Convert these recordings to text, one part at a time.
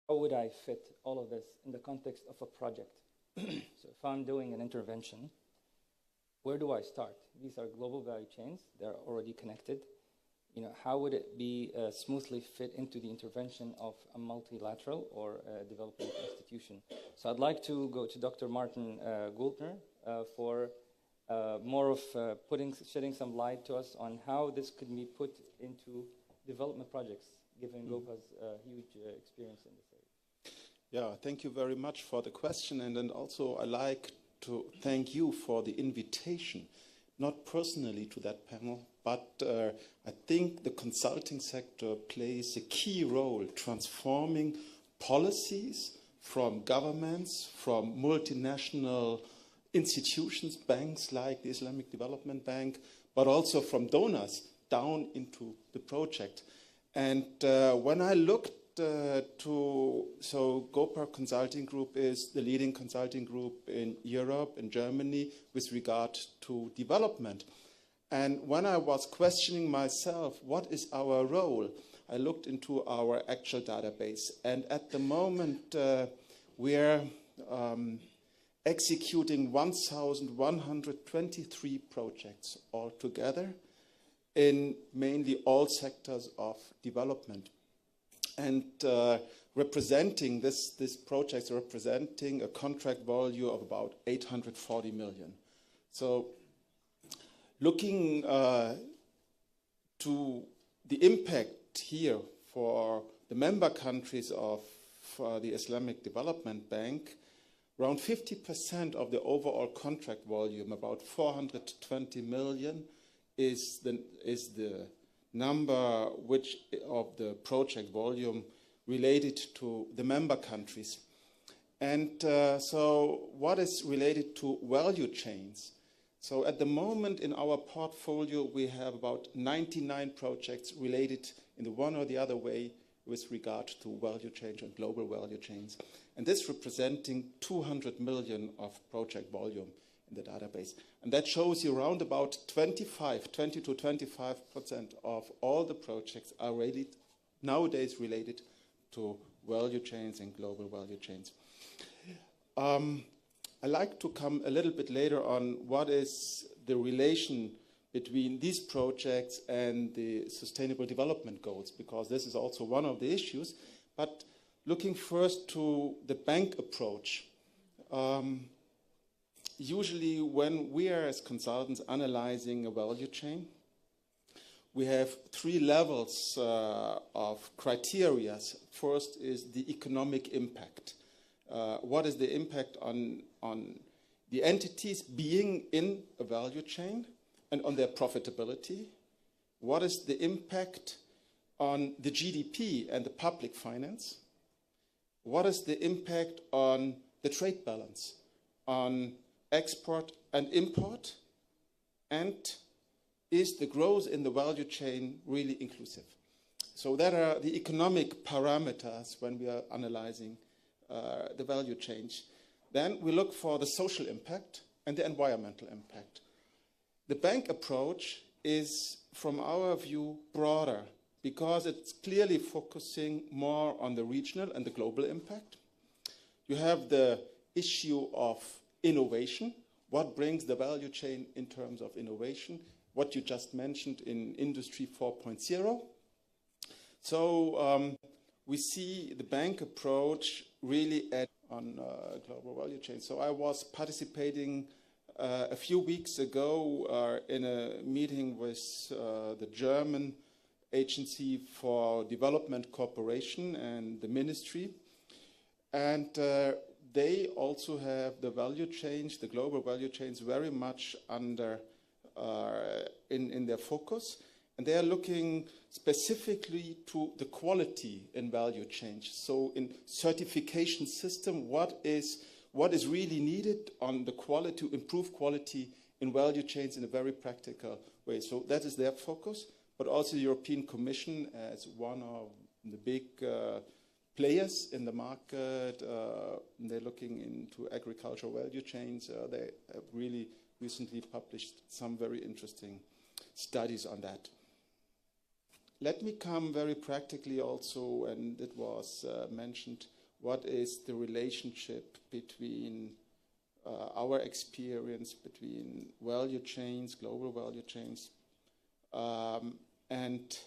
how would I fit all of this in the context of a project? So if I'm doing an intervention, where do I start? These are global value chains. They're already connected. How would it be smoothly fit into the intervention of a multilateral or a development institution? So I'd like to go to Dr. Martin Güldner for more of shedding some light to us on how this could be put into development projects, given GOPA's huge experience in this area. Yeah, thank you very much for the question. And then also I like to thank you for the invitation, not personally to that panel, but I think the consulting sector plays a key role transforming policies from governments, from multinational institutions, banks like the Islamic Development Bank, but also from donors down into the project. And when I looked so GOPA Consulting Group is the leading consulting group in Europe and Germany with regard to development. And when I was questioning myself, what is our role? I looked into our actual database. And at the moment, we're executing 1,123 projects altogether in mainly all sectors of development. And representing this project, representing a contract value of about 840 million. So looking to the impact here for the member countries of the Islamic Development Bank, around 50% of the overall contract volume, about 420 million, is the number which of the project volume related to the member countries. And so what is related to value chains? So at the moment in our portfolio, we have about 99 projects related in the one or the other way with regard to value chain and global value chains. And this representing 200 million of project volume in the database. And that shows you around about 20 to 25% of all the projects are nowadays related to value chains and global value chains. I'd like to come a little bit later on what is the relation between these projects and the Sustainable Development Goals, because this is also one of the issues. But looking first to the bank approach, usually when we are as consultants analyzing a value chain, we have three levels of criteria. First is the economic impact. What is the impact on the entities being in a value chain and on their profitability? What is the impact on the GDP and the public finance? What is the impact on the trade balance, on export and import? And is the growth in the value chain really inclusive? So that are the economic parameters when we are analyzing the value chain. Then we look for the social impact and the environmental impact. The bank approach is, from our view, broader because it's clearly focusing more on the regional and the global impact. You have the issue of innovation. What brings the value chain in terms of innovation? What you just mentioned in Industry 4.0. So we see the bank approach really on global value chain. So I was participating a few weeks ago in a meeting with the German Agency for Development Cooperation and the Ministry. And they also have the value chains, the global value chains, very much under in their focus. And they are looking specifically to the quality in value change. So in certification system, what is really needed on the quality, to improve quality in value chains in a very practical way. So that is their focus, but also the European Commission as one of the big players in the market. They're looking into agricultural value chains. They have really recently published some very interesting studies on that. let me come very practically also, and it was mentioned, what is the relationship between our experience between value chains, global value chains, and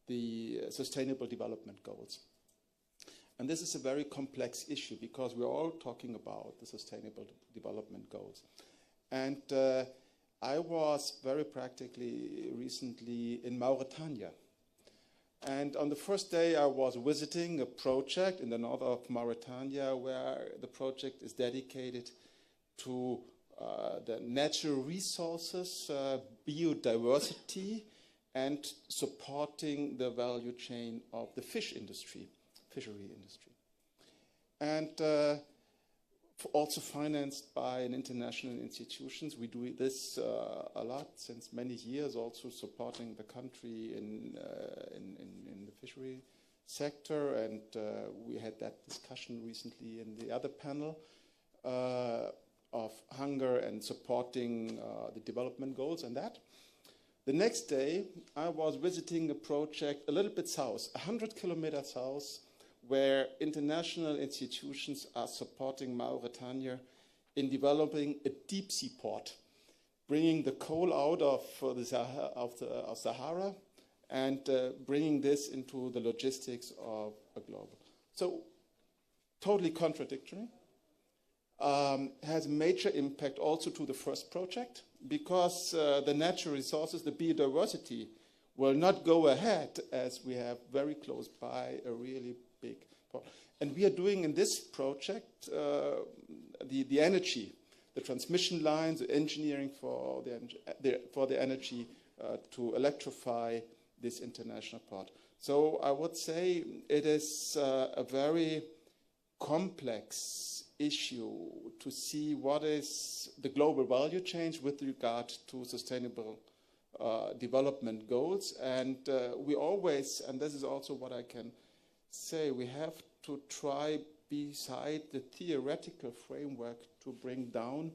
the Sustainable Development Goals. And this is a very complex issue because we're all talking about the Sustainable Development Goals. And I was very practically recently in Mauritania. And on the first day I was visiting a project in the north of Mauritania where the project is dedicated to the natural resources, biodiversity, and supporting the value chain of the fishery industry. And also financed by an international institutions. We do this a lot since many years, also supporting the country in the fishery sector. And we had that discussion recently in the other panel of hunger and supporting the development goals and that. The next day, I was visiting a project a little bit south, 100 kilometers south, where international institutions are supporting Mauritania in developing a deep sea port, bringing the coal out of Sahara and bringing this into the logistics of a global. So, totally contradictory. Has a major impact also to the first project because the natural resources, the biodiversity, will not go ahead as we have very close by a really big problem. And we are doing in this project the energy, the transmission lines, the engineering for the energy to electrify this international port. So I would say it is a very complex issue to see what is the global value chain with regard to sustainable development goals. And we always, and this is also what I can say, we have to try beside the theoretical framework to bring down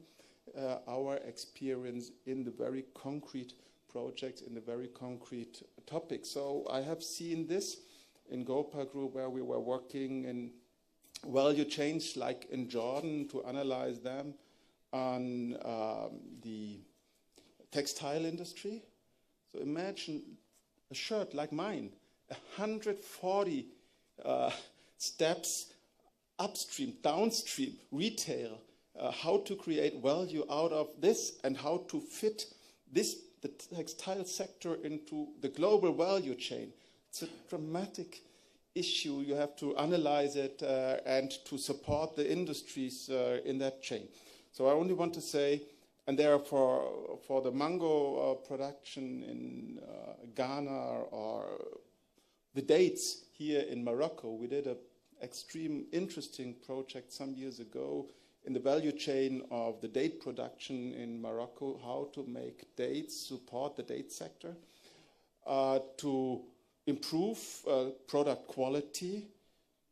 our experience in the very concrete projects, in the very concrete topics. So I have seen this in GOPA Group where we were working in value chains like in Jordan to analyze them on the textile industry. So imagine a shirt like mine, 140 steps upstream, downstream, retail, how to create value out of this and how to fit this, the textile sector into the global value chain. It's a dramatic issue. You have to analyze it and to support the industries in that chain. So I only want to say, and therefore for the mango production in Ghana or the dates here in Morocco, we did an extreme interesting project some years ago in the value chain of the date production in Morocco, how to make dates, support the date sector, to improve product quality,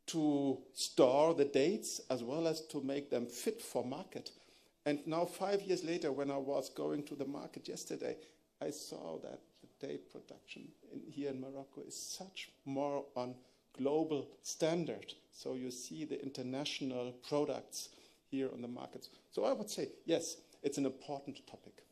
to store the dates, as well as to make them fit for market. And now 5 years later, when I was going to the market yesterday, I saw that the date production here in Morocco is such more on global standard. So you see the international products here on the markets. So I would say, yes, it's an important topic.